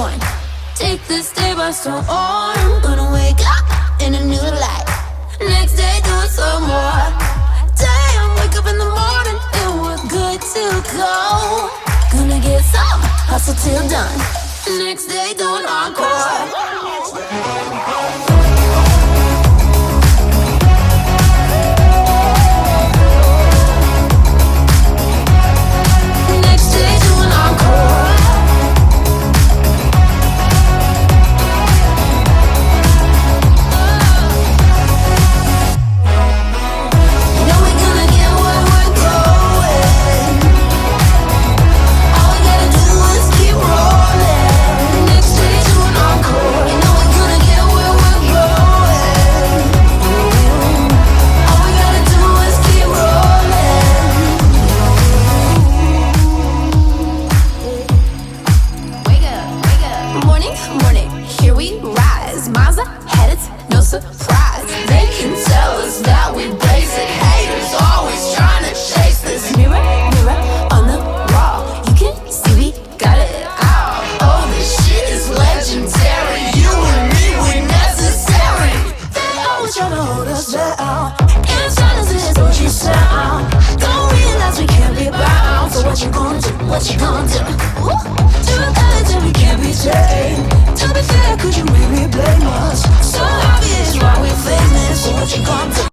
one. Take this day by storm. Gonna wake up in a new light. Next day, do it some more. Damn, wake up in the morning and we're good to go. Gonna get some hustle till done. Next day, doing encore. Morning, here we rise. Miles ahead, it's no surprise. They can tell us that we basic haters, always trying to chase this. Mirror, mirror on the wall, you can see we got it all. Oh, this shit is legendary. You and me, we necessary. They always trying to hold us down, and silence is what you sound. Don't realize we can't be bound. So what you gonna do? What you gonna do? Do it till we can't be tamed. To be fair, could you really blame us? So obvious why we're famous. So what you gonna do?